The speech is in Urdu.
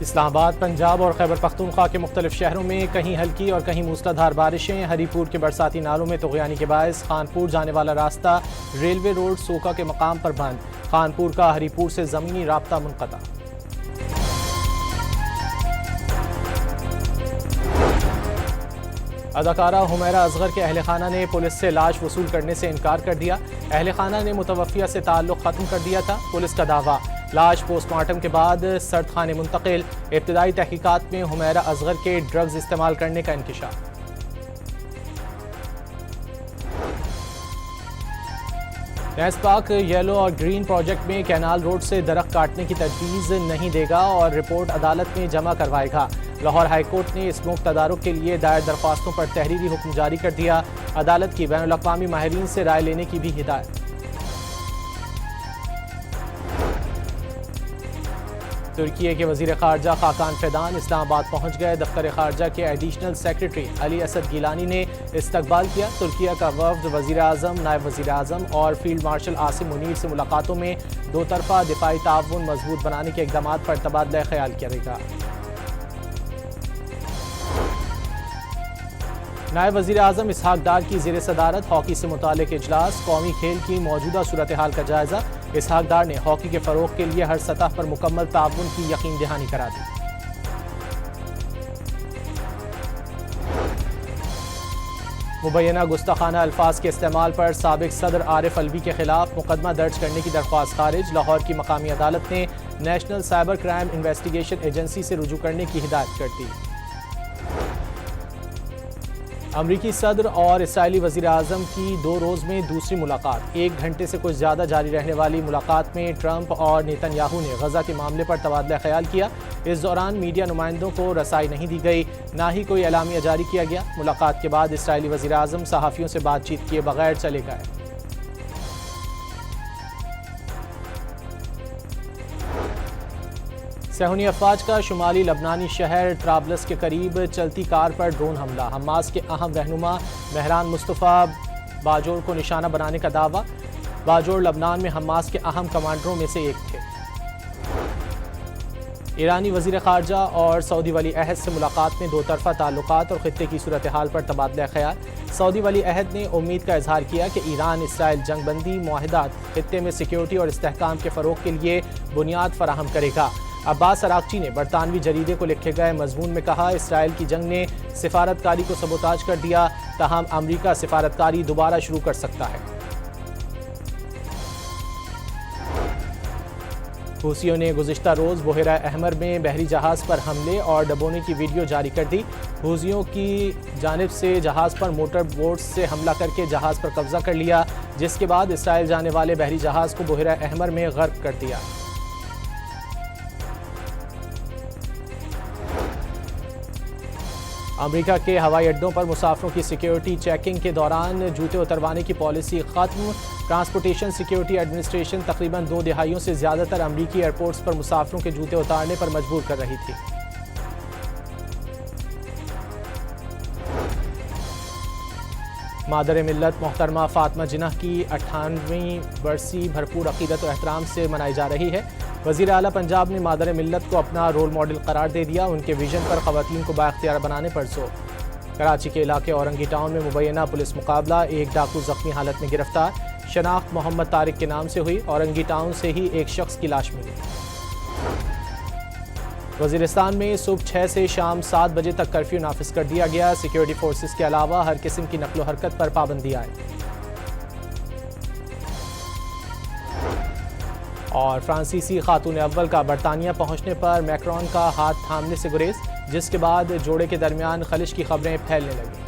اسلام آباد، پنجاب اور خیبر پختونخوا کے مختلف شہروں میں کہیں ہلکی اور کہیں موسلادھار بارشیں۔ ہری پور کے برساتی نالوں میں طغیانی کے باعث خانپور جانے والا راستہ ریلوے روڈ سوکا کے مقام پر بند۔ خانپور کا ہری پور سے زمینی رابطہ منقطع۔ اداکارہ حمیرہ اصغر کے اہل خانہ نے پولیس سے لاش وصول کرنے سے انکار کر دیا۔ اہل خانہ نے متوفیہ سے تعلق ختم کر دیا تھا۔ پولیس کا دعویٰ، لاش پوسٹ مارٹم کے بعد سرد خانے منتقل۔ ابتدائی تحقیقات میں حمیرہ اصغر کے ڈرگز استعمال کرنے کا انکشاف۔ نیس پاک یلو اور گرین پروجیکٹ میں کینال روڈ سے درخت کاٹنے کی تجویز نہیں دے گا اور رپورٹ عدالت میں جمع کروائے گا۔ لاہور ہائی کورٹ نے اسموک تدارک کے لیے دائر درخواستوں پر تحریری حکم جاری کر دیا۔ عدالت کی بین الاقوامی ماہرین سے رائے لینے کی بھی ہدایت۔ ترکی کے وزیر خارجہ خاقان فیدان اسلام آباد پہنچ گئے۔ دفتر خارجہ کے ایڈیشنل سیکریٹری علی اسد گیلانی نے استقبال کیا۔ ترکی کا وفد وزیر اعظم، نائب وزیر اعظم اور فیلڈ مارشل عاصم منیر سے ملاقاتوں میں دو طرفہ دفاعی تعاون مضبوط بنانے کے اقدامات پر تبادلہ خیال کرے گا۔ نائب وزیر اعظم اسحاق ڈار کی زیر صدارت ہاکی سے متعلق اجلاس۔ قومی کھیل کی موجودہ صورتحال کا جائزہ۔ اسحاق ڈار نے ہاکی کے فروغ کے لیے ہر سطح پر مکمل تعاون کی یقین دہانی کرا دی۔ مبینہ گستاخانہ الفاظ کے استعمال پر سابق صدر عارف الوی کے خلاف مقدمہ درج کرنے کی درخواست خارج۔ لاہور کی مقامی عدالت نے national cyber crime investigation agency سے رجوع کرنے کی ہدایت کر دی۔ امریکی صدر اور اسرائیلی وزیر اعظم کی 2 روز میں دوسری ملاقات۔ 1 گھنٹے سے کچھ زیادہ جاری رہنے والی ملاقات میں ٹرمپ اور نیتن یاہو نے غزہ کے معاملے پر تبادلہ خیال کیا۔ اس دوران میڈیا نمائندوں کو رسائی نہیں دی گئی، نہ ہی کوئی اعلامیہ جاری کیا گیا۔ ملاقات کے بعد اسرائیلی وزیر اعظم صحافیوں سے بات چیت کیے بغیر چلے گئے۔ صہیونی افواج کا شمالی لبنانی شہر طرابلس کے قریب چلتی کار پر ڈرون حملہ۔ حماس کے اہم رہنما مہران مصطفیٰ باجوڑ کو نشانہ بنانے کا دعویٰ۔ باجوڑ لبنان میں حماس کے اہم کمانڈروں میں سے ایک تھے۔ ایرانی وزیر خارجہ اور سعودی ولی عہد سے ملاقات میں دو طرفہ تعلقات اور خطے کی صورتحال پر تبادلہ خیال۔ سعودی ولی عہد نے امید کا اظہار کیا کہ ایران اسرائیل جنگ بندی معاہدات خطے میں سیکیورٹی اور استحکام کے فروغ کے لیے بنیاد فراہم کرے گا۔ عباس عراقچی نے برطانوی جریدے کو لکھے گئے مضمون میں کہا، اسرائیل کی جنگ نے سفارتکاری کو سبوتاژ کر دیا، تاہم امریکہ سفارتکاری دوبارہ شروع کر سکتا ہے۔ حوثیوں نے گزشتہ روز بحیرہ احمر میں بحری جہاز پر حملے اور ڈبونے کی ویڈیو جاری کر دی۔ حوثیوں کی جانب سے جہاز پر موٹر بوٹس سے حملہ کر کے جہاز پر قبضہ کر لیا، جس کے بعد اسرائیل جانے والے بحری جہاز کو بحیرہ احمر میں غرق کر دیا۔ امریکہ کے ہوائی اڈوں پر مسافروں کی سیکیورٹی چیکنگ کے دوران جوتے اتروانے کی پالیسی ختم۔ ٹرانسپورٹیشن سیکیورٹی ایڈمنسٹریشن تقریباً 2 دہائیوں سے زیادہ تر امریکی ایئرپورٹس پر مسافروں کے جوتے اتارنے پر مجبور کر رہی تھی۔ مادر ملت محترمہ فاطمہ جناح کی 98ویں برسی بھرپور عقیدت و احترام سے منائی جا رہی ہے۔ وزیر اعلیٰ پنجاب نے مادر ملت کو اپنا رول ماڈل قرار دے دیا، ان کے ویژن پر خواتین کو بااختیار بنانے پر زور۔ کراچی کے علاقے اورنگی ٹاؤن میں مبینہ پولیس مقابلہ، ایک ڈاکو زخمی حالت میں گرفتار۔ شناخت محمد طارق کے نام سے ہوئی، اورنگی ٹاؤن سے ہی ایک شخص کی لاش ملی۔ وزیرستان میں صبح 6 سے شام 7 بجے تک کرفیو نافذ کر دیا گیا۔ سیکیورٹی فورسز کے علاوہ ہر قسم کی نقل و حرکت پر پابندی عائد۔ اور فرانسیسی خاتون اول کا برطانیہ پہنچنے پر میکرون کا ہاتھ تھامنے سے گریز، جس کے بعد جوڑے کے درمیان خلش کی خبریں پھیلنے لگیں۔